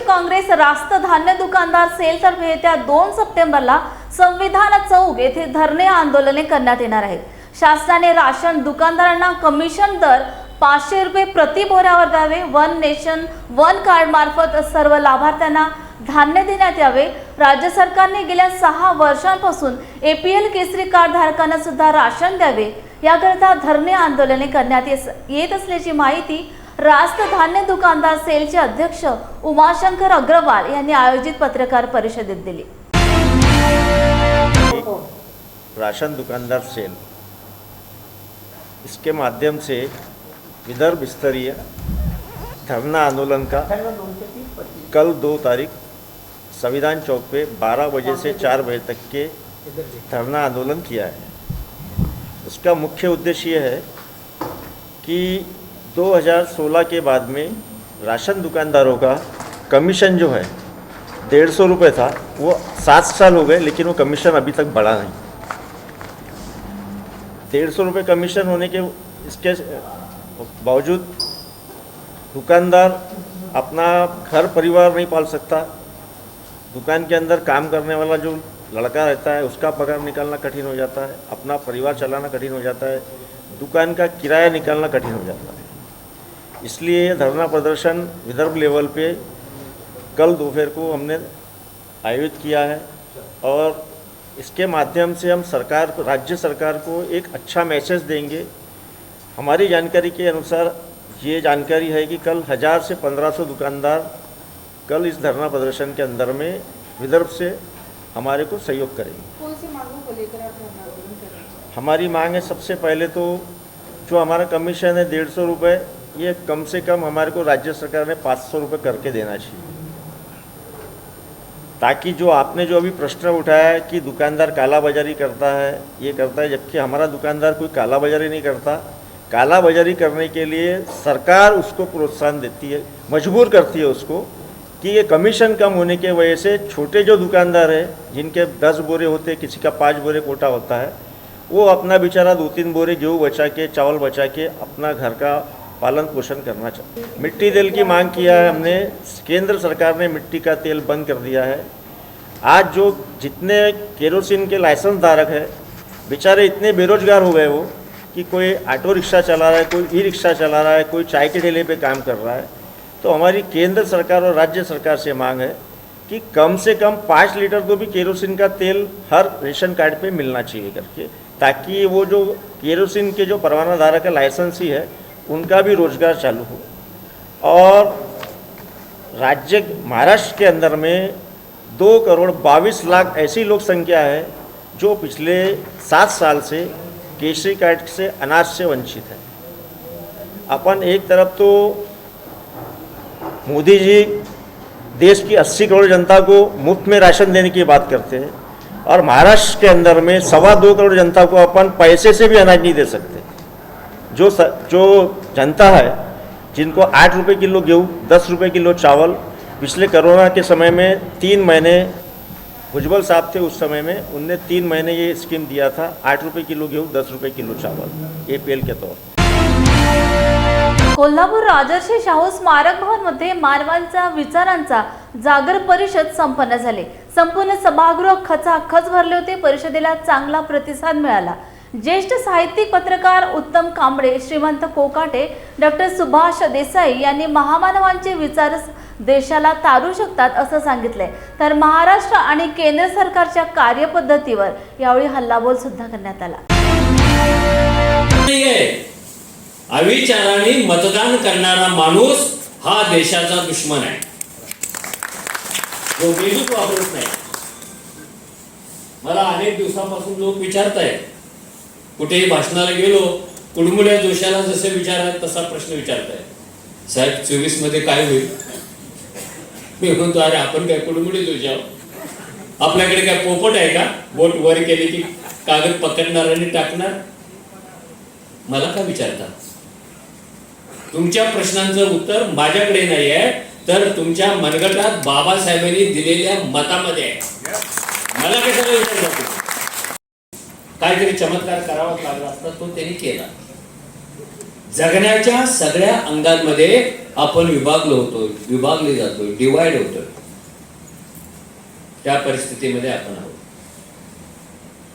काँग्रेस रास्त धान्य दुकानदार सेलतर्फे येत्या 2 सप्टेंबरला संविधान चौक येथे धरणे आंदोलने करण्यात येणार आहे। शासनाने राशन दुकानदारांना कमिशन दर 500 रुपये प्रति बोऱ्यावर द्यावे। वन नेशन वन कार्ड मार्फत सर्व लाभार्थ्यांना धान्य देण्यात यावे। राज्य सरकारने गेल्या 6 वर्षांपासून APL केसरी कार्ड धारकांना सुद्धा राशन द्यावे याकरिता धरणे आंदोलने करण्यात येत असल्याची माहिती रास्त धान्य दुकानदार सेलचे अध्यक्ष उमाशंकर अग्रवाल यांनी आयोजित पत्रकार परिषदेत दिली। राशन दुकानदार सेल इसके माध्यम से विदर्भ स्तरीय धरना आंदोलन का कल 2 तारीख संविधान चौक पे 12 बजे से 4 बजे तक के धरना आंदोलन किया है। उसका मुख्य उद्देश्य ये है कि 2016 के बाद में राशन दुकानदारों का कमीशन जो है 150 रुपये था, वो 7 साल हो गए लेकिन वो कमीशन अभी तक बढ़ा नहीं। 150 रुपये कमीशन होने के इसके बावजूद दुकानदार अपना घर परिवार नहीं पाल सकता। दुकान के अंदर काम करने वाला जो लड़का रहता है उसका पगार निकालना कठिन हो जाता है, अपना परिवार चलाना कठिन हो जाता है, दुकान का किराया निकालना कठिन हो जाता है। इसलिए धरना प्रदर्शन विदर्भ लेवल पे कल दोपहर को हमने आयोजित किया है और इसके माध्यम से हम सरकार को, राज्य सरकार को एक अच्छा मैसेज देंगे। हमारी जानकारी के अनुसार ये जानकारी है कि कल 1000 से 1500 दुकानदार कल इस धरना प्रदर्शन के अंदर में विदर्भ से हमारे को सहयोग करेंगे। कौन सी मांगों को लेकर आप धरना आंदोलन कर रहे हैं? हमारी मांग है, सबसे पहले तो जो हमारा कमीशन है 150 रुपये, ये कम से कम हमारे को राज्य सरकार ने 500 रुपये करके देना चाहिए, ताकि जो आपने जो अभी प्रश्न उठाया है कि दुकानदार कालाबाजारी करता है, ये करता है, जबकि हमारा दुकानदार कोई कालाबाजारी नहीं करता। कालाबाजारी करने के लिए सरकार उसको प्रोत्साहन देती है, मजबूर करती है उसको कि ये कमीशन कम होने के वजह से छोटे जो दुकानदार हैं जिनके 10 बोरे होते, किसी का 5 बोरे कोटा होता है, वो अपना बेचारा 2-3 बोरे गेहूँ बचा के, चावल बचा के अपना घर का पालन पोषण करना चाहते हैं। मिट्टी तेल की मांग किया है हमने, केंद्र सरकार ने मिट्टी का तेल बंद कर दिया है। आज जो जितने केरोसिन के लाइसेंस धारक है बेचारे इतने बेरोजगार हो गए वो कि कोई ऑटो रिक्शा चला रहा है, कोई ई रिक्शा चला रहा है, कोई चाय के ठेले पे काम कर रहा है। तो हमारी केंद्र सरकार और राज्य सरकार से मांग है कि कम से कम 5 लीटर तो भी केरोसिन का तेल हर रेशन कार्ड पे मिलना चाहिए करके, ताकि वो जो केरोसिन के जो परवाना धारक है, लाइसेंसी है, उनका भी रोजगार चालू हो। और राज्य महाराष्ट्र के अंदर में 2,22,00,000 ऐसी लोक संख्या है जो पिछले 7 साल से केसरी कार्ड से अनाज से वंचित है। अपन एक तरफ तो मोदी जी देश की 80 करोड़ जनता को मुफ्त में राशन देने की बात करते हैं और महाराष्ट्र के अंदर में 2.25 करोड़ जनता को अपन पैसे से भी अनाज नहीं दे सकते। जो जनता है जिनको 8 रुपये किलो गेहूँ, 10 रुपये किलो चावल, पिछले कोरोना के समय में 3 महीने भुजबल साहब थे उस समय में, उनने 3 महीने ये स्कीम दिया था, 8 रुपये किलो गेहूँ, 10 रुपये किलो चावल APL के तौर। कोल्हापूर राजर्षी शाहू स्मारक भवन मध्ये मानवांचा विचारांचा जागर परिषद संपन्न झाली। संपूर्ण सभागृह खचाखच भरले होते। परिषदेला चांगला प्रतिसाद मिळाला। ज्येष्ठ साहित्यिक पत्रकार उत्तम कांबळे, श्रीमंत कोकाटे, डॉक्टर सुभाष देसाई यांनी महामानवांचे विचार देशाला तारू शकतात असं सांगितले। तर महाराष्ट्र आणि केंद्र सरकारच्या कार्यपद्धतीवर यावेळी हल्लाबोल सुद्धा करण्यात आला। अविचाराने मतदान करणारा माणूस हा देशाचा दुश्मन आहे, जो मेंदूच वापरत नाही। मला अनेक दिवसांपासून लोक विचारतायत, कुठेही भाषणाला गेलो, कुडमुड्या जोशाला जसे विचारतात तसा प्रश्न विचारतायत, साहेब 24 मध्ये काय होईल? मी म्हणतो, अरे आपण काय कुडमुडे जोश आहोत? आपल्याकडे काय पोपट आहे का? बोट वर केली की कागद पकडणार आणि टाकणार? मला का विचारतात? तुमच्या प्रश्नांचं उत्तर माझ्याकडे नाही आहे, तर तुमच्या मनगटात बाबासाहेबांनी दिलेल्या मतामध्ये आहे। मला कशाला विचारतात? काहीतरी चमत्कार करावा लागला असता तो त्यांनी केला। जगण्याच्या सगळ्या अंगांमध्ये आपण विभागले जातोय, डिवाइड होतोय. त्या परिस्थितीमध्ये आपण आहोत.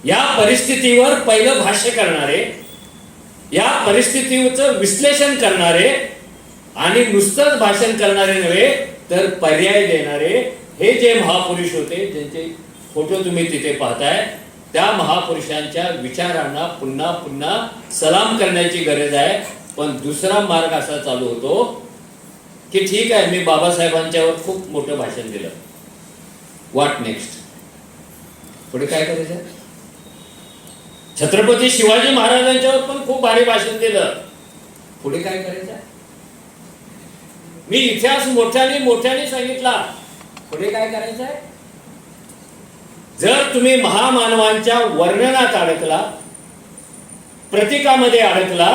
या परिस्थितीवर पहिलं भाष्य करणारे, या परिस्थितीचं विश्लेषण करणारे आणि नुसतंच भाषण करणारे नव्हे तर पर्याय देणारे हे जे महापुरुष होते, ज्यांचे फोटो तुम्ही तिथे पाहताय, त्या महापुरुषांच्या विचारांना पुन्हा पुन्हा सलाम करण्याची गरज आहे. पण दुसरा मार्ग असा चालू होतो की ठीक आहे, मी बाबासाहेबांच्यावर खूप मोठं भाषण दिलं, व्हॉट नेक्स्ट? पुढे काय करायचं? छत्रपती शिवाजी महाराजांच्यावर पण खूप भारी भाषण दिलं, पुढे काय करायचं? मी इतिहास मोठ्याने सांगितला, पुढे काय करायचंय? जर तुम्ही महामानवांच्या वर्णनात अडकला, प्रतीकामध्ये अडकला,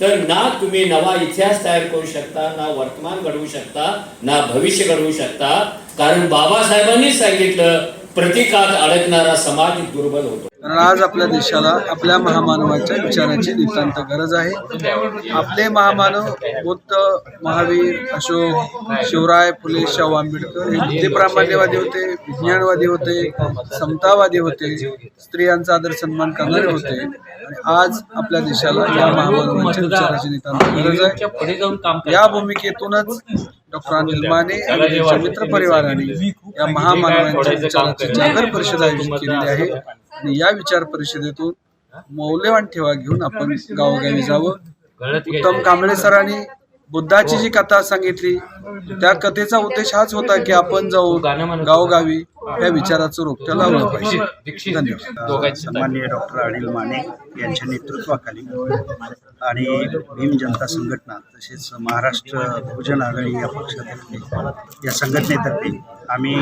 तर ना तुम्ही नवा इतिहास तयार करू शकता, ना वर्तमान घडवू शकता, ना भविष्य घडवू शकता. कारण बाबासाहेबांनी सांगितलं, प्रतीकात अडकणारा समाज दुर्बल होतो. कारण आज आपल्या देशाला आपल्या महामानवाच्या विचारांची नितांत गरज आहे. आपले महामानव बुद्ध, महावीर, अशोक, शिवराय, फुले, शाहू आंबेडकर हे बुद्धिप्रामाण्यवादी होते, विज्ञानवादी होते, समतावादी होते, स्त्रियांचा आदर सन्मान करणारे होते. आणि आज आपल्या देशाला या महामानवाच्या विचाराची नितांत गरज आहे. या भूमिकेतूनच डॉक्टर अनिल माने आणि त्यांच्या मित्र परिवाराने या महामानवांच्या विचाराची जागर परिषद आयोजित केलेली आहे. आणि या विचार परिषदेतून मौल्यवान ठेवा घेऊन आपण गावोगावी जावं. उत्तम कांबळे सरांनी बुद्धाची जी कथा सांगितली, त्या कथेचा उद्देश हाच होता की आपण जाऊन गावोगावी या विचाराचं रोपटं लावलं पाहिजे. धन्यवाद. सन्माननीय डॉक्टर अनिल माने यांच्या नेतृत्वाखाली आणि भीम जनता संघटना तसेच महाराष्ट्र बहुजन आघाडी या पक्षातर्फे, या संघटनेतर्फे आम्ही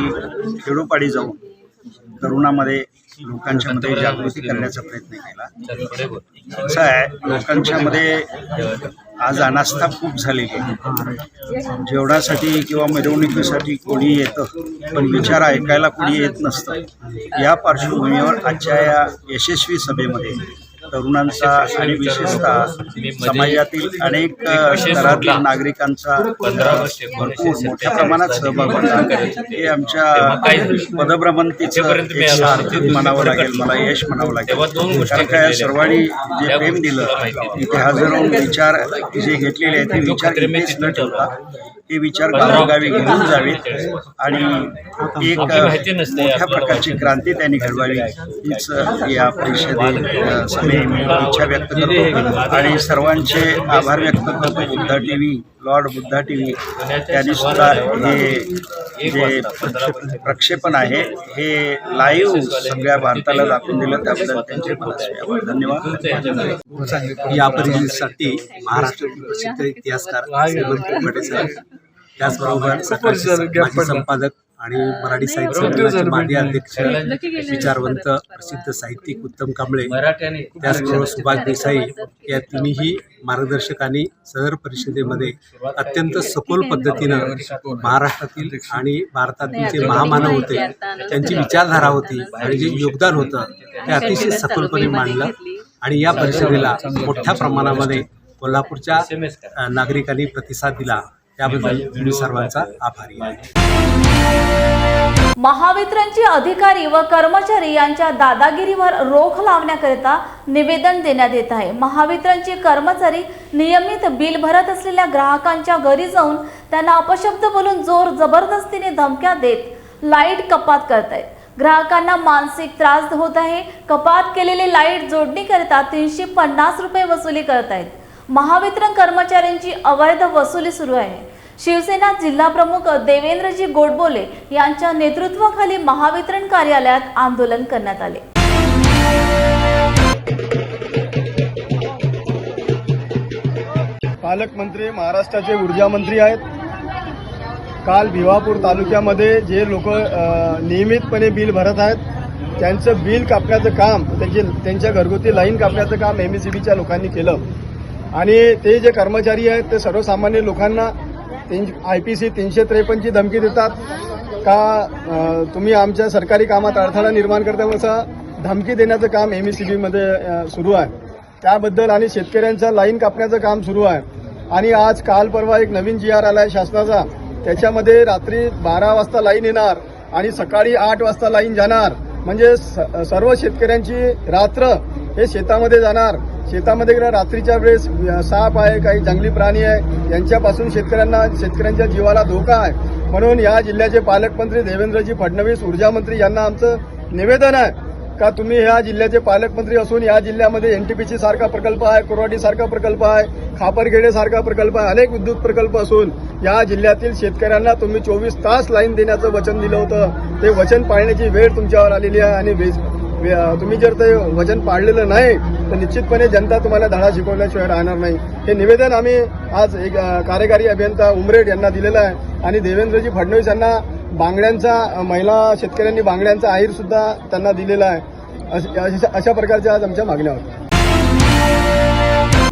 खेडोपाडी जाऊन तरुणामध्ये लोकांच्या मध्ये जागृती करण्याचा प्रयत्न केला. असं आहे, लोकांच्या मध्ये आज अनास्था खूप झालेली आहे. जेवणासाठी किंवा मिरवणुकीसाठी कोणी येतं, पण विचार ऐकायला कोणी येत नसतं. या पार्श्वभूमीवर आजच्या या यशस्वी सभेमध्ये तरुणांचा आणि विशेषतः समाजातील अनेक स्तरातील नागरिकांचा भरपूर मोठ्या प्रमाणात सहभाग होता. हे आमच्या पदभ्रमंतीचं एक सार्थक म्हणावं लागेल, मला यश म्हणावं लागेल. कारण काय, सर्वांनी जे प्रेम दिलं, इथे हजर राहून विचार जे घेतलेले आहेत ते विचार इथेच न ठेवता हे विचार गावोगावी घेऊन जावेत आणि एक मोठ्या प्रकारची क्रांती त्यांनी घडवावी, हीच या परिषदे मी इच्छा व्यक्त करतो. आणि सर्वांचे आभार व्यक्त करतो. Buddha TV, Lord Buddha TV यांनी सुद्धा हे जे प्रक्षेपण आहे हे लाईव्ह सगळ्या भारताला दाखवून दिलं, त्याबद्दल त्यांचे मनाचे आभार. धन्यवाद. या परिषदेसाठी महाराष्ट्रातील प्रसिद्ध इतिहासकार श्रीमंत भटे साहेब, त्याचबरोबर सकाळचे माजी संपादक आणि मराठी साहित्य संमेलनाचे माजी अध्यक्ष, विचारवंत प्रसिद्ध साहित्यिक उत्तम कांबळे, त्याचबरोबर सुभाष देसाई या तिन्ही मार्गदर्शकांनी सदर परिषदेमध्ये अत्यंत सखोल पद्धतीनं महाराष्ट्रातील आणि भारतातील जे महामानव होते, त्यांची विचारधारा होती आणि जे योगदान होतं ते अतिशय सखोलपणे मांडलं. आणि या परिषदेला मोठ्या प्रमाणामध्ये कोल्हापूरच्या नागरिकांनी प्रतिसाद दिला, त्याबद्दल मी सर्वांचा आभारी आहे. महावितरणचे अधिकारी व कर्मचारी यांच्या दादागिरीवर रोख लावण्याकरिता निवेदन देण्यात येत आहे. महावितरणचे कर्मचारी नियमित बिल भरत असलेल्या ग्राहकांच्या घरी जाऊन त्यांना अपशब्द बोलून जोर जबरदस्तीने धमक्या देत लाईट कपात करतायत. ग्राहकांना मानसिक त्रास होत आहे. कपात केलेले लाईट जोडणीकरिता 350 रुपये वसुली करतायत. महावितरण कर्मचाऱ्यांची अवैध वसुली सुरू आहे. शिवसेना जिल्हा प्रमुख देवेंद्रजी गोडबोले यांच्या नेतृत्वाखाली महावितरण कार्यालयात आंदोलन करण्यात आले. पालकमंत्री महाराष्ट्राचे ऊर्जा मंत्री आहेत. काल भिवापूर तालुक्यामध्ये जे लोक नियमितपणे बिल भरत आहेत त्यांचं बिल कापण्याचं काम, त्यांच्या घरगुती लाईन कापण्याचं काम MSEBच्या लोकांनी केलं. आणि ते जे कर्मचारी आहेत ते सर्वसामान्य लोकांना IPC 353 ची धमकी देतात का तुम्ही आमच्या सरकारी कामात अडथळा निर्माण करता, असं धमकी देण्याचं काम MSEBमध्ये सुरू आहे. त्याबद्दल आणि शेतकऱ्यांचं लाईन कापण्याचं काम सुरू आहे. आणि आज काल परवा एक नवीन GR आलाय शासनाचा, त्याच्यामध्ये रात्री 12 वाजता लाईन येणार आणि सकाळी 8 वाजता लाईन जाणार. म्हणजे सर्व शेतकऱ्यांची रात्र हे शेतामध्ये जाणार. शेतामध्ये रात्रीच्या वेळेस साप आहे, काही जंगली प्राणी आहे, यांच्यापासून शेतकऱ्यांच्या जीवाला धोका आहे. म्हणून या जिल्ह्याचे पालकमंत्री देवेंद्रजी फडणवीस, ऊर्जामंत्री यांना आमचं निवेदन आहे का तुम्ही ह्या जिल्ह्याचे पालकमंत्री असून या जिल्ह्यामध्ये NTPC सारखा प्रकल्प आहे, कोरवाडी सारखा प्रकल्प आहे, खापरखेडे सारखा प्रकल्प आहे, अनेक विद्युत प्रकल्प असून या जिल्ह्यातील शेतकऱ्यांना तुम्ही 24 तास लाईन देण्याचं वचन दिलं होतं. ते वचन पाळण्याची वेळ तुमच्यावर आलेली आहे आणि तुम्ही जर ते वचन पाळलेलं नाही तर निश्चितपणे जनता तुम्हाला धडा शिकवल्याशिवाय राहणार नाही. हे निवेदन आम्ही आज एक कार्यकारी अभियंता उमरेड यांना दिलेलं आहे आणि देवेंद्रजी फडणवीस यांना बांगड्यांचा, महिला शेतकऱ्यांनी बांगड्यांचा आहेर सुद्धा त्यांना दिलेला आहे. अशा प्रकारच्या आज आमच्या मागण्या होत्या.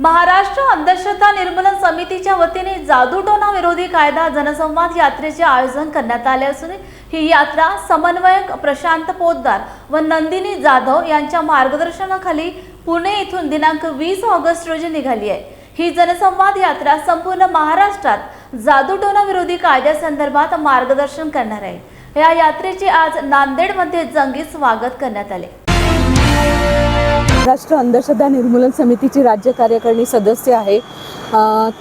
महाराष्ट्र अंधश्रद्धा निर्मूलन समितीच्या वतीने जादूटोणा विरोधी कायदा जनसंवाद यात्रेचे आयोजन करण्यात आले असून ही यात्रा समन्वयक प्रशांत पोद्दार व नंदिनी जाधव यांच्या मार्गदर्शनाखाली पुणे येथून दिनांक 20 ऑगस्ट रोजी निघाली आहे. ही जनसंवाद यात्रा संपूर्ण महाराष्ट्रात जादूटोणा विरोधी कायद्यासंदर्भात मार्गदर्शन करणार आहे. या यात्रेचे आज नांदेडमध्ये जंगी स्वागत करण्यात आले. महाराष्ट्र अंधश्रद्धा निर्मूलन समितीची राज्य कार्यकारिणी सदस्य आहे.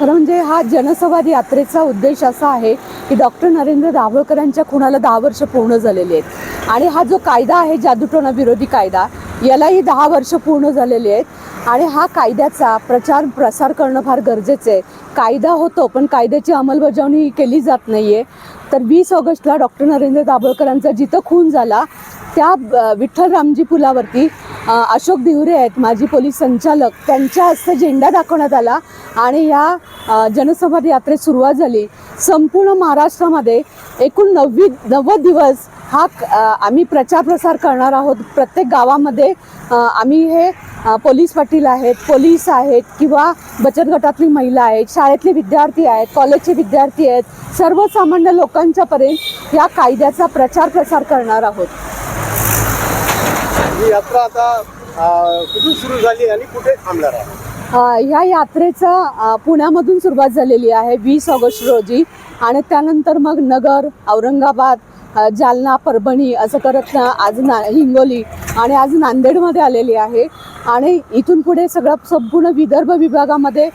खरं म्हणजे हा जनसंवाद यात्रेचा उद्देश असा आहे की डॉक्टर नरेंद्र दाभोळकरांच्या खुनाला 10 वर्ष पूर्ण झालेली आहेत आणि हा जो कायदा आहे जादूटोणा विरोधी कायदा, यालाही 10 वर्ष पूर्ण झालेली आहेत आणि हा कायद्याचा प्रचार प्रसार करणं फार गरजेचं आहे. कायदा होतो पण कायद्याची अंमलबजावणी केली जात नाही आहे. तर 20 ऑगस्टला डॉक्टर नरेंद्र दाभोळकरांचा जिथं खून झाला त्या विठ्ठलरामजी पुलावरती अशोक दिवरे आहेत माजी पोलीस संचालक, त्यांच्या हस्ते झेंडा दाखवण्यात आला आणि या जनसंवाद यात्रेत सुरुवात झाली. संपूर्ण महाराष्ट्रामध्ये एकूण 90 दिवस हा आम्ही प्रचार प्रसार करणार आहोत. प्रत्येक गावामध्ये आम्ही हे पोलीस पाटील आहेत, पोलीस आहेत किंवा बचत गटातली महिला आहेत, शाळेतले विद्यार्थी आहेत, कॉलेजचे विद्यार्थी आहेत, सर्वसामान्य लोकांच्यापर्यंत या कायद्याचा प्रचार प्रसार करणार आहोत. ही यात्रा आता कुठून सुरू झाली आणि कुठे थांबणार आहे? ह्या यात्रेचं पुण्यामधून सुरुवात झालेली आहे 20 ऑगस्ट रोजी आणि त्यानंतर मग नगर, औरंगाबाद, जालना, परभणी असं करत आज हिंगोली आणि आज नांदेडमध्ये आलेली आहे आणि इथून पुढे संपूर्ण विदर्भ विभागामध्ये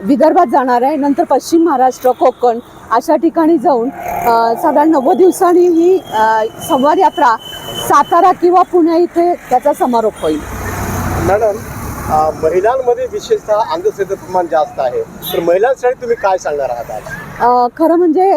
विदर्भात जाणार आहे. नंतर पश्चिम महाराष्ट्र, कोकण अशा ठिकाणी जाऊन साधारण 90 दिवसांनी ही संवाद यात्रा सातारा किंवा पुणे इथे त्याचा समारोप होईल. मॅडम, महिलांमध्ये विशेषतः अंधश्रद्धेचं प्रमाण जास्त आहे, तर महिलांसाठी तुम्ही काय सांगणार आहात आज? खरं म्हणजे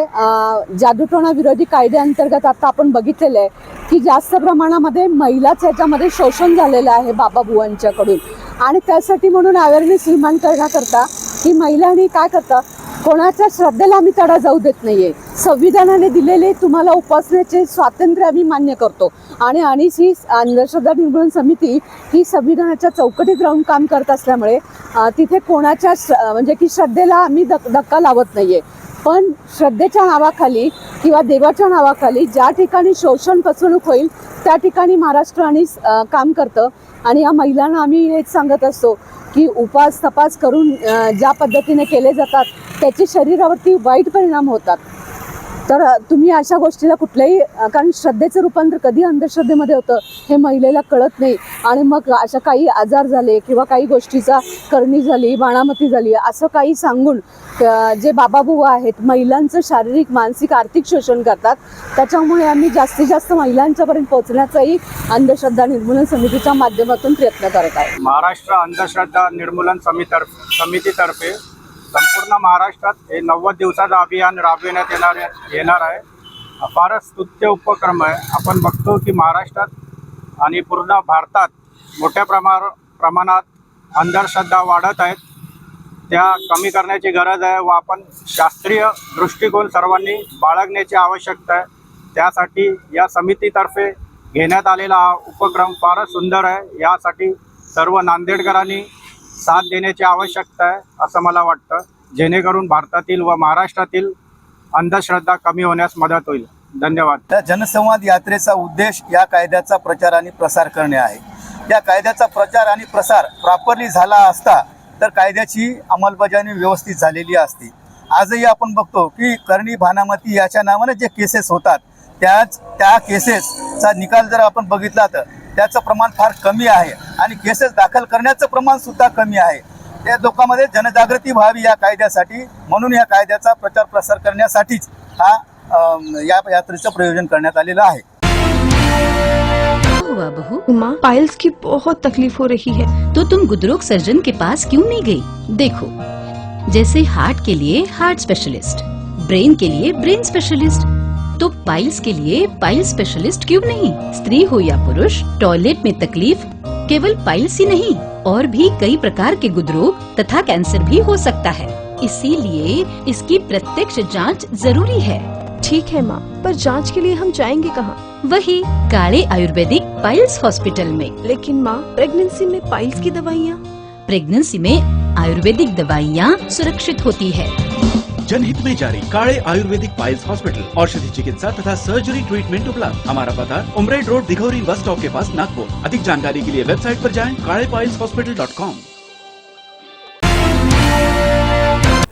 जादूटोणा विरोधी कायद्याअंतर्गत आता आपण बघितलेलं आहे की जास्त प्रमाणामध्ये महिलाच याच्यामध्ये शोषण झालेलं आहे बाबाबुवांच्याकडून आणि त्यासाठी म्हणून अवेअरनेस निर्माण करण्याकरता की महिलांनी काय करतात, कोणाच्या श्रद्धेला आम्ही तडा जाऊ देत नाहीये. संविधानाने दिलेले तुम्हाला उपासनेचे स्वातंत्र्य आम्ही मान्य करतो आणि ही अंधश्रद्धा निर्मूलन समिती ही संविधानाच्या चौकटीत राहून काम करत असल्यामुळे तिथे कोणाच्या म्हणजे की श्रद्धेला आम्ही धक्का लावत नाहीये. पण श्रद्धेच्या नावाखाली किंवा देवाच्या नावाखाली ज्या ठिकाणी शोषण फसवणूक होईल त्या ठिकाणी महाराष्ट्र आणि काम करतं आणि या महिलांना आम्ही हेच सांगत असतो की उपास तपास करून ज्या पद्धतीने केले जातात त्याचे शरीरावरती वाईट परिणाम होतात. तर तुम्ही अशा गोष्टीला कुठल्याही, कारण श्रद्धेचं रूपांतर कधी अंधश्रद्धेमध्ये होतं हे महिलेला कळत नाही आणि मग अशा काही आजार झाले किंवा काही गोष्टीचा करणी झाली, बाणामती झाली असं काही सांगून जे बाबाबुवा आहेत महिलांचं शारीरिक, मानसिक, आर्थिक शोषण करतात. त्याच्यामुळे आम्ही जास्तीत जास्त महिलांच्यापर्यंत पोहोचण्याचाही अंधश्रद्धा निर्मूलन समितीच्या माध्यमातून प्रयत्न करत आहोत. महाराष्ट्र अंधश्रद्धा निर्मूलन समितीतर्फे संपूर्ण महाराष्ट्रात हे 90 दिवसाचं अभियान राबविण्यात येणार आहे. फारच स्तुत्य उपक्रम आहे. आपण बघतो की महाराष्ट्रात आणि पूर्ण भारतात मोठ्या प्रमाणात अंधश्रद्धा वाढत आहेत. त्या कमी करण्याची गरज आहे व आपण शास्त्रीय दृष्टिकोन सर्वांनी बाळगण्याची आवश्यकता आहे. त्यासाठी या समितीतर्फे घेण्यात आलेला हा उपक्रम फारच सुंदर आहे. यासाठी सर्व नांदेडकरांनी साथ देण्याची आवश्यकता आहे असं मला वाटतं, जेणेकरून भारतातील व महाराष्ट्रातील अंधश्रद्धा कमी होण्यास मदत होईल. धन्यवाद. त्या जनसंवाद यात्रेचा उद्देश या कायद्याचा प्रचार आणि प्रसार करणे आहे. या कायद्याचा प्रचार आणि प्रसार प्रॉपरली झाला असता तर कायद्याची अंमलबजावणी व्यवस्थित झालेली असते. आजही आपण बघतो की करणी भानामती याच्या नावाने जे केसेस होतात त्या केसेसचा निकाल जर आपण बघितला तर त्याचं प्रमाण फार कमी आहे आणि केसेस दाखल करण्याचं प्रमाण सुद्धा कमी आहे. त्या लोकांमध्ये जनजागृती व्हावी या कायद्यासाठी, म्हणून या कायद्याचा प्रचार प्रसार करण्यासाठीच हा या यात्रेचं प्रयोजन करण्यात आलेलं आहे. हुआ बहू? माँ, पाइल्स की बहुत तकलीफ हो रही है। तो तुम गुदरोग सर्जन के पास क्यों नहीं गई? देखो, जैसे हार्ट के लिए हार्ट स्पेशलिस्ट, ब्रेन के लिए ब्रेन स्पेशलिस्ट, तो पाइल्स के लिए पाइल स्पेशलिस्ट क्यों नहीं? स्त्री हो या पुरुष, टॉयलेट में तकलीफ केवल पाइल्स ही नहीं, और भी कई प्रकार के गुदरोग तथा कैंसर भी हो सकता है। इसीलिए इसकी प्रत्यक्ष जांच जरूरी है। ठीक है माँ, पर जांच के लिए हम जाएंगे कहाँ? वही काले आयुर्वेदिक पाइल्स हॉस्पिटल में। लेकिन माँ, प्रेगनेंसी में पाइल्स की दवाइयाँ? प्रेगनेंसी में आयुर्वेदिक दवाइयाँ सुरक्षित होती है। जनहित में जारी काले आयुर्वेदिक पाइल्स हॉस्पिटल, औषधि चिकित्सा तथा सर्जरी ट्रीटमेंट उपलब्ध। हमारा पता उमरेड रोड, दिघौरी बस स्टॉप के पास, नागपुर। अधिक जानकारी के लिए वेबसाइट पर जाएं kalepailshospital.com।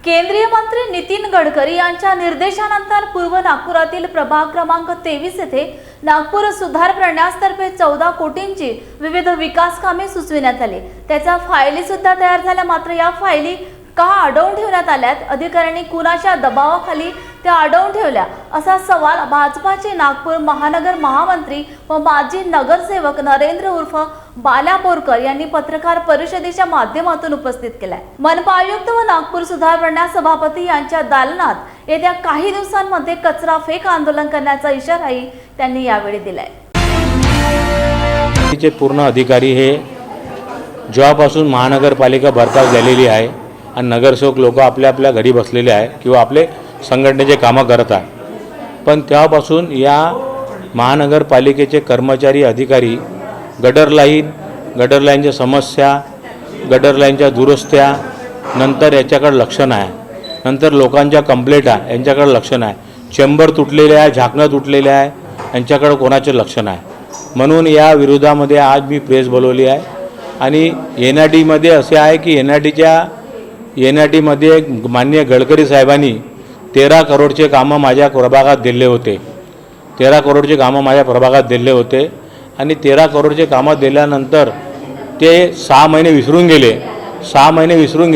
केंद्रीय मंत्री नितीन गडकरी यांच्या निर्देशानंतर पूर्व नागपुरातील प्रभाग क्रमांक 23 येथे नागपूर सुधार प्रन्यासतर्फे 14 कोटींची विविध विकास कामे सुचविण्यात आली. त्याच्या फायली सुद्धा तयार झाल्या. मात्र या फायली का अडवून ठेवण्यात आल्यात? अधिकाऱ्यांनी कुणाच्या दबावाखाली त्या अडवून ठेवल्या, असा सवाल भाजपाचे नागपूर महानगर महामंत्री व माजी नगरसेवक नरेंद्र उर्फ बाल्या बोरकर यांनी पत्रकार परिषदेच्या माध्यमातून उपस्थित केलाय. मनपा आयुक्त व नागपूर सुधार प्रन्यास सभापती यांच्या दालनात येत्या काही दिवसांमध्ये कचरा फेक आंदोलन करण्याचा इशाराही त्यांनी यावेळी दिलाय. पूर्ण अधिकारी हे जेव्हापासून महानगरपालिका बरखास्त झालेली आहे आणि नगरसेवक लोक आपल्या आपल्या घरी बसलेले आहे किंवा आपले संघटनेचे कामं करत आहे, पण तेव्हापासून या महानगरपालिकेचे कर्मचारी अधिकारी गटर लाईनच्या समस्या, गटर लाईनच्या दुरुस्त्या, नंतर याच्याकडे लक्ष नाही, नंतर लोकांच्या कंप्लेंटा यांच्याकडे लक्ष नाही, चेंबर तुटलेले आहे, झाकणं तुटलेले आहे, यांच्याकडे कोणाचे लक्ष नाही. म्हणून या विरोधामध्ये आज मी प्रेस बोलवली आहे. आणि NITमध्ये असे आहे की NITमध्ये माननीय गडकरी साहेबांनी 13 करोडचे कामं माझ्या प्रभागात दिले होते. 13 करोडचे कामं माझ्या प्रभागात दिले होते आणि 13 करोडचे कामं दिल्यानंतर ते 6 महिने विसरून गेले. 6 महिने विसरून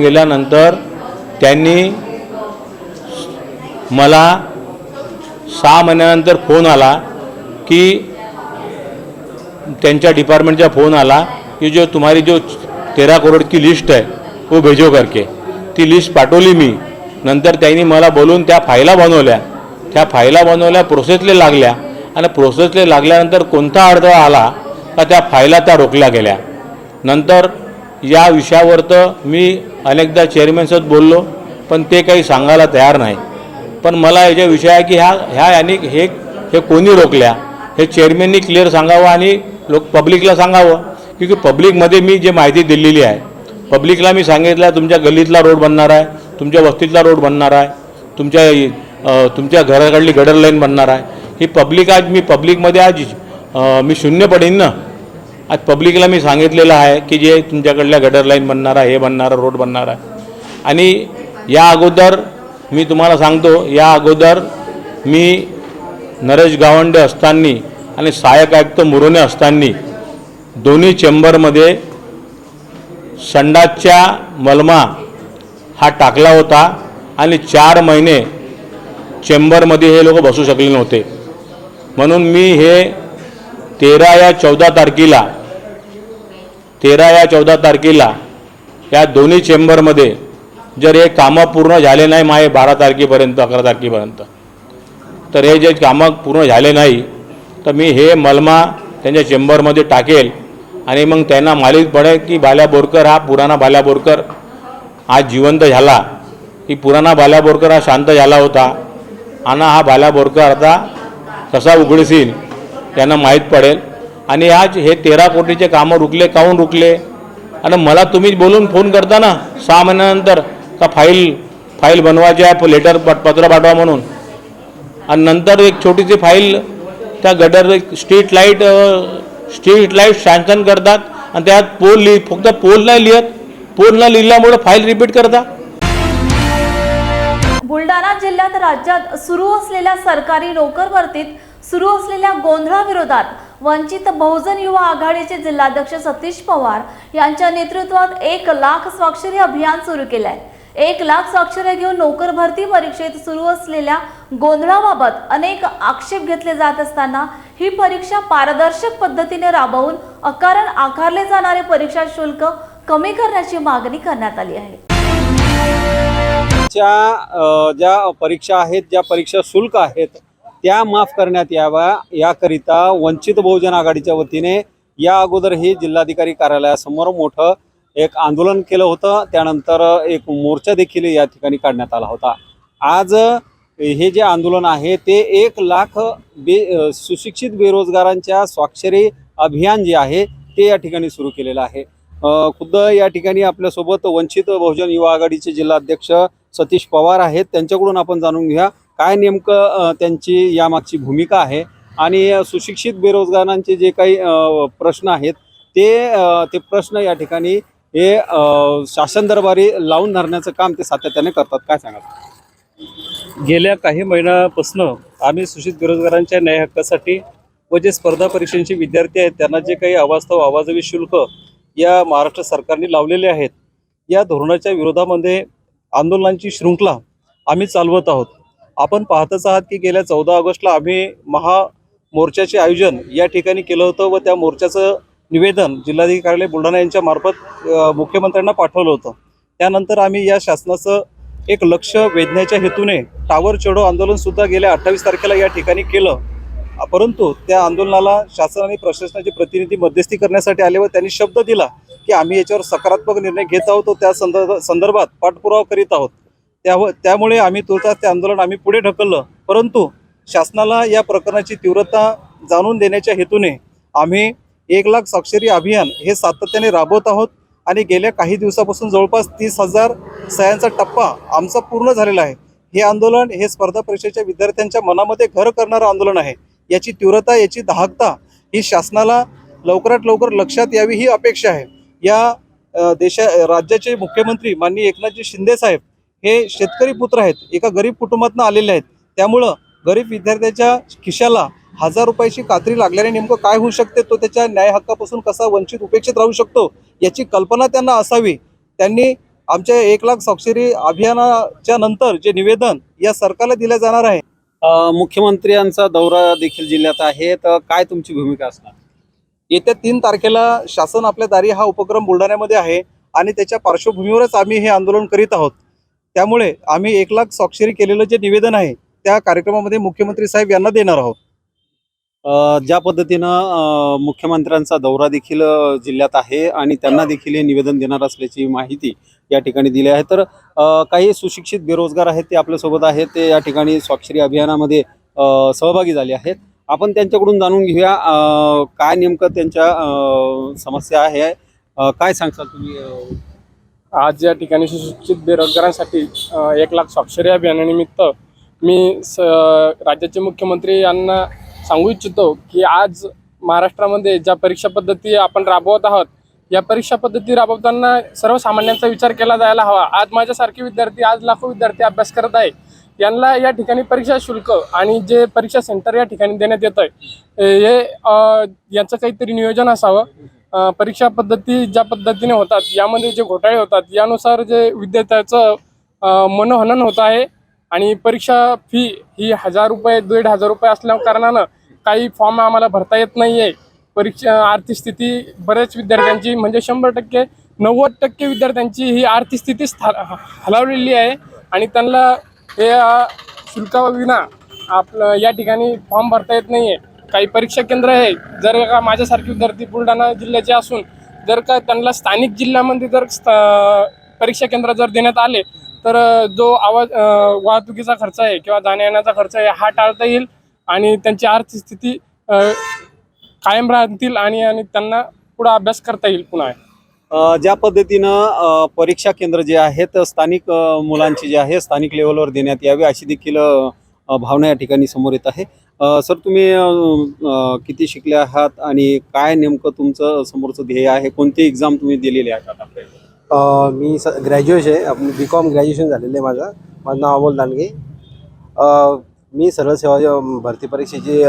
गेल्यानंतर त्यांनी मला 6 महिन्यानंतर फोन आला की त्यांच्या डिपार्टमेंटचा फोन आला की जो तुम्हारी जो 13 करोड की लिस्ट है वो भेजो करके. ती लिस्ट पाठवली मी. नंतर त्यांनी मला बोलून त्या फायला बनवल्या, प्रोसेसले लागल्या आणि प्रोसेसले लागल्यानंतर कोणता अडथळा आला का त्या फायला त्या रोखल्या गेल्या. नंतर या विषयावर तर मी अनेकदा चेअरमॅनसोबत बोललो, पण ते काही सांगायला तयार नाही. पण मला याच्या विषय आहे की हे कोणी रोखल्या हे चेअरमॅननी क्लिअर सांगावं आणि पब्लिकला सांगावं. क्योंकि पब्लिकमध्ये मी जे माहिती दिलेली आहे, पब्लिकला मी सांगितलं तुमच्या गल्लीतला रोड बनणार आहे, तुमच्या वस्तीतला रोड बनणार आहे, तुमच्या घराकडली गटर लाईन बनणार आहे. ही पब्लिकमध्ये मी शून्य पडेन ना. आज पब्लिकला मी सांगितलेलं आहे की जे तुमच्याकडल्या गटर लाईन बनणार आहे, हे बनणार आहे, रोड बनणार आहे. आणि या अगोदर मी तुम्हाला सांगतो, या अगोदर मी नरेश गावंडे असताना आणि सहाय्यक आयुक्त मुरोने असताना दोन्ही चेंबरमध्ये संडासच्या मलमा हा टाकला होता आणि 4 महिने चेंबरमध्ये हे लोक बसू शकले नव्हते. म्हणून मी हे 13 या 14 तारखेला या दोन्ही चेंबरमध्ये जर हे कामं पूर्ण झाले नाही माझे 12 तारखेपर्यंत 11 तारखेपर्यंत, तर हे जे कामं पूर्ण झाले नाही तर मी हे मलमा त्यांच्या चेंबरमध्ये टाकेल आणि मग त्यांना माहीत पडेल की बाल्या बोरकर हा पुराणा बाल्या बोरकर आज जिवंत झाला, की पुराणा बाल्या बोरकर हा शांत झाला होता आणि हा बाल्या बोरकर आता कसा उघडीसील त्यांना माहीत पडेल. आणि आज हे 13 कोटीचे कामं रुकले, काहून रुकले? आणि मला तुम्ही बोलून फोन करता ना 6 महिन्यानंतर का फाईल बनवायची आहे, पत्र पाठवा म्हणून. आणि नंतर एक छोटीशी फाईल त्या गटर स्ट्रीट लाईट सँक्शन करतात आणि त्यात फक्त पोल नाही लिहत, पोल न लिहिल्यामुळे फाईल रिपीट करता. बुलढाणा जिल्ह्यात राज्यात सुरू असलेल्या सरकारी नोकर भरतीत सुरू असलेल्या गोंधळाविरोधात वंचित बहुजन युवा आघाडीचे जिल्हाध्यक्ष सतीश पवार यांच्या नेतृत्वात 1 लाख स्वाक्षरी अभियान सुरू केले आहे. 1 लाख स्वाक्षऱ्या घेऊन नोकर भरती परीक्षेत सुरू असलेल्या गोंधळाबाबत अनेक आक्षेप घेतले जात असताना ही परीक्षा पारदर्शक पद्धतीने राबवून अकारण आकारले जाणारे परीक्षा शुल्क कमी करण्याची मागणी करण्यात आली आहे. ज्या परीक्षा आहेत, ज्या परीक्षा शुल्क आहेत त्या माफ करण्यात याव्या याकरिता वंचित बहुजन आघाडीच्या वतीने या अगोदरही जिल्हाधिकारी कार्यालयासमोर मोठं एक आंदोलन केलं होतं. त्यानंतर एक मोर्चा देखील या ठिकाणी काढण्यात आला होता. आज हे जे आंदोलन आहे ते 1 लाख सुशिक्षित बेरोजगारांच्या स्वाक्षरी अभियान जे आहे ते या ठिकाणी सुरू केलेलं आहे. खुद्द या ठिकाणी आपल्यासोबत वंचित बहुजन युवा आघाडीचे जिल्हाध्यक्ष सतीश पवार आहेत. त्यांच्याकडून आपण जाणून घेऊया काय नेमकं त्यांची यामागची भूमिका आहे आणि सुशिक्षित बेरोजगारांचे जे काही प्रश्न आहेत ते प्रश्न या ठिकाणी हे शासन दरबारी लावून धरण्याचं काम ते सातत्याने करतात. काय सांगा? गेल्या काही महिन्यापासून आम्ही सुशिक्षित बेरोजगारांच्या न्याय हक्कासाठी व जे स्पर्धा परीक्षांचे विद्यार्थी आहेत त्यांना जे काही अवास्तव अवाजवी शुल्क या महाराष्ट्र सरकारने लावलेले आहेत, या धोरणाच्या विरोधामध्ये आंदोलनांची शृंखला आम्ही चालवत आहोत. आपण पाहतच आहात की गेल्या 14 ऑगस्टला आम्ही महामोर्चाचे आयोजन या ठिकाणी केलं होतं व त्या मोर्चाचं निवेदन जिल्हाधिकारी कार्यालय बुलढाणा यांच्या मार्फत मुख्यमंत्र्यांना पाठवलं होतं. त्यानंतर आम्ही या शासनाचं एक लक्ष वेधण्याच्या हेतूने टावर चढो आंदोलन सुद्धा गेल्या 28 तारखेला या ठिकाणी केलं. परंतु त्या आंदोलनाला शासन आणि प्रशासनाचे प्रतिनिधी मध्यस्थी करण्यासाठी आले व त्यांनी शब्द दिला की आम्ही याच्यावर सकारात्मक निर्णय घेत आहोत व त्या संदर्भात पाठपुरावा करीत आहोत. त्यामुळे आम्ही तुर्तास ते आंदोलन आम्ही पुढे ढकललं. परंतु शासनाला या प्रकरणाची तीव्रता जाणून देण्याच्या हेतूने आम्ही 1 लाख स्वाक्षरी अभियान हे सातत्याने राबवत आहोत आणि गेल्या काही दिवसापासून जवळपास 30,000 सह्यांचा टप्पा आमचा पूर्ण झालेला आहे. हे आंदोलन हे स्पर्धा परीक्षेच्या विद्यार्थ्यांच्या मनामध्ये घर करणारं आंदोलन आहे. याची तीव्रता, याची दाहकता ही शासनाला लवकरात लवकर लक्षात यावी ही अपेक्षा आहे. या राज्याचे मुख्यमंत्री माननीय एकनाथजी शिंदे साहेब हे शेतकरी पुत्र आहेत, एका गरीब कुटुंबातून आलेले आहेत. त्यामुळं गरीब विद्यार्थ्याच्या खिशाला 1000 रुपयाची कात्री लागल्याने नेमकं काय होऊ शकते, तो त्याच्या न्याय हक्कापासून कसा वंचित उपेक्षित राहू शकतो याची कल्पना त्यांना असावी. त्यांनी आमच्या 1 लाख स्वाक्षरी अभियानाच्या नंतर जे निवेदन या सरकारला दिलं जाणार आहे. मुख्यमंत्र्यांचा दौरा देखील जिल्ह्यात आहे, तर काय तुमची भूमिका असणार? येत्या 3 तारखेला शासन आपल्या दारी हा उपक्रम बुलढाण्यामध्ये आहे आणि त्याच्या पार्श्वभूमीवरच आम्ही हे आंदोलन करीत आहोत. त्यामुळे आम्ही 1 लाख स्वाक्षरी केलेलं जे निवेदन आहे त्या कार्यक्रमामध्ये मुख्यमंत्री साहेब यांना देणार आहोत. ज्या पद्धतीनं मुख्यमंत्र्यांचा दौरा देखील जिल्ह्यात आहे आणि त्यांना देखील हे निवेदन देणार असल्याची माहिती या ठिकाणी दिली आहे. तर काही सुशिक्षित बेरोजगार आहेत ते आपल्यासोबत आहेत, ते या ठिकाणी स्वाक्षरी अभियानामध्ये सहभागी झाले आहेत. आपण त्यांच्याकडून जाणून घेऊया काय नेमकं त्यांच्या समस्या आहे. काय सांगताल तुम्ही? आज या ठिकाणी सुशिक्षित बेरोजगारांसाठी 1 लाख स्वाक्षरी अभियानानिमित्त मी राज्याचे मुख्यमंत्री यांना सांगू इच्छितो की आज महाराष्ट्रामध्ये ज्या परीक्षा पद्धती आपण राबवत आहोत, या परीक्षा पद्धती राबवताना सर्वसामान्यांचा विचार केला जायला हवा. आज माझ्यासारखे विद्यार्थी, आज लाखो विद्यार्थी अभ्यास करत आहे. यांना या ठिकाणी परीक्षा शुल्क आणि जे परीक्षा सेंटर या ठिकाणी देण्यात येत आहे हे याचं काहीतरी नियोजन असावं. परीक्षा पद्धती ज्या पद्धतीने होतात यामध्ये जे घोटाळे होतात यानुसार जे विद्यार्थ्याचं मनोहनन होत आहे आणि परीक्षा फी ही 1000 रुपये 1500 रुपये असल्या कारणानं काही फॉर्म आम्हाला भरता येत नाही आहे. परीक्षा आर्थिक स्थिती बऱ्याच विद्यार्थ्यांची म्हणजे 100% 90% विद्यार्थ्यांची ही आर्थिक स्थिती हलावलेली आहे आणि त्यांना हे शुल्काविना आपलं या ठिकाणी फॉर्म भरता येत नाही आहे. काही परीक्षा केंद्र आहे, जर का माझ्यासारखे विद्यार्थी बुलढाणा जिल्ह्याचे असून जर का त्यांना स्थानिक जिल्ह्यामध्ये जर परीक्षा केंद्र जर देण्यात आले तर जो वाहतुकीचा खर्च आहे किंवा जाण्या येण्याचा खर्च आहे हा टाळता येईल आणि त्यांची आर्थिक स्थिती कायम राहतील आणि त्यांना पुढे अभ्यास करता येईल. पुन्हा ज्या पद्धतीनं परीक्षा केंद्र जे आहेत स्थानिक मुलांची जे आहे स्थानिक लेवलवर देण्यात यावे अशी देखील भावना या ठिकाणी समोर येत आहे. सर तुम्ही किती शिकले आहात आणि काय नेमकं तुमचं समोरचं ध्येय आहे, कोणती एक्झाम तुम्ही दिलेली आहे आतापर्यंत? मी ग्रॅज्युएशन आहे, BCom ग्रॅज्युएशन झालेलं आहे माझं नाव अमोल दानगे. मी सरळ सेवा भरती परीक्षेची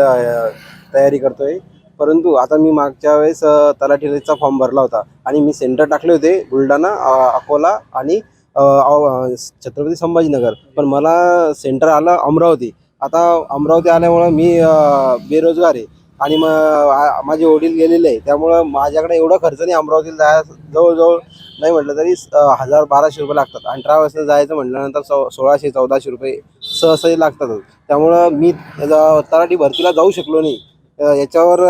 तयारी करतो आहे. परंतु आता मी मागच्या वेळेस तलाठीचा फॉर्म भरला होता आणि मी सेंटर टाकले होते बुलढाणा, अकोला आणि छत्रपती संभाजीनगर. पण मला सेंटर आलं अमरावती. आता अमरावती आल्यामुळं मी बेरोजगार आहे आणि मग माझे वडील गेलेले आहे, त्यामुळं माझ्याकडे एवढा खर्च नाही. अमरावतीला जायला जवळजवळ नाही म्हटलं तरी 1000-1200 रुपये लागतात आणि ट्रॅव्हल्सनं जायचं म्हटल्यानंतर 1600-1400 रुपये सहजही लागतातच. त्यामुळं मी तलाठी भरतीला जाऊ शकलो नाही. याच्यावर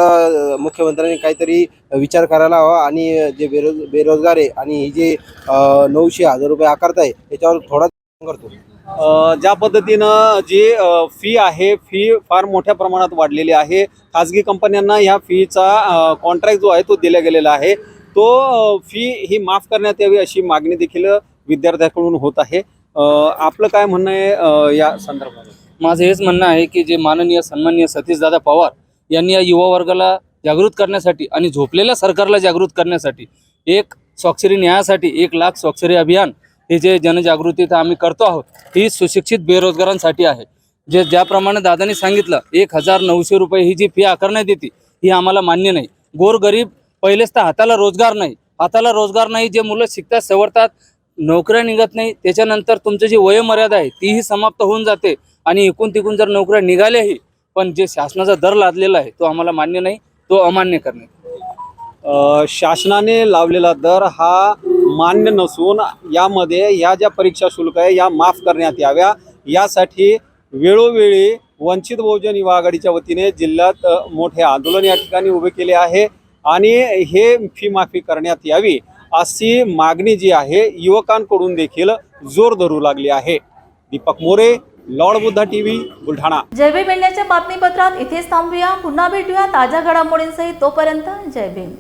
मुख्यमंत्र्यांनी काहीतरी विचार करायला हवा आणि जे बेरोजगार आहे आणि ही जे 900-1000 रुपये आकारताय याच्यावर थोडा करतो. ज्या पद्धतीनं जी फी आहे, फी फार मोठ्या प्रमाणात वाढलेली आहे. खाजगी कंपन्यांना ह्या फीचा कॉन्ट्रॅक्ट जो आहे तो दिला गेलेला आहे, तो फी ही माफ करण्यात यावी अशी मागणी देखील विद्यार्थ्यांकडून होत आहे. आपलं काय म्हणणं आहे या संदर्भात? माझं हेच म्हणणं आहे की जे माननीय सन्माननीय सतीशदादा पवार यांनी या युवा वर्गाला जागृत करण्यासाठी आणि झोपलेल्या सरकारला जागृत करण्यासाठी एक स्वाक्षरी न्यायासाठी 1 लाख स्वाक्षरी अभियान हे जे जनजागृती आम्ही करतो आहोत, ही सुशिक्षित बेरोजगारांसाठी आहे. जे ज्याप्रमाणे दादांनी सांगितलं 1900 रुपये ही जी फी आकारण्यात येते ही आम्हाला मान्य नाही. गोरगरीब पहिलेच तर हाताला रोजगार नाही. जे मुलं शिकतात सवरतात, नोकऱ्या निघत नाही, त्याच्यानंतर तुमची जी वयोमर्यादा आहे तीही समाप्त होऊन जाते आणि इकून तिकून जर नोकऱ्या निघाल्याही पण जे शासनाचा दर लादलेला आहे तो आम्हाला मान्य नाही, तो अमान्य करणे. शासनाने लावलेला दर हा मान्य नसून यामध्ये या ज्या परीक्षा शुल्क आहे या माफ करण्यात याव्या यासाठी वेळोवेळी वंचित बहुजन युवा आघाडीच्या वतीने जिल्ह्यात मोठे आंदोलन या ठिकाणी उभे केले आहे आणि हे फी माफी करण्यात यावी अशी मागणी जी आहे युवकांकडून देखील जोर धरू लागली आहे. Deepak More, Lord Buddha TV, Buldhana. जय भीम इंडियाच्या बातमीपत्रात इथेच थांबूया. पुन्हा भेटूया ताज्या घडामोडींसहित. तोपर्यंत जय भीम.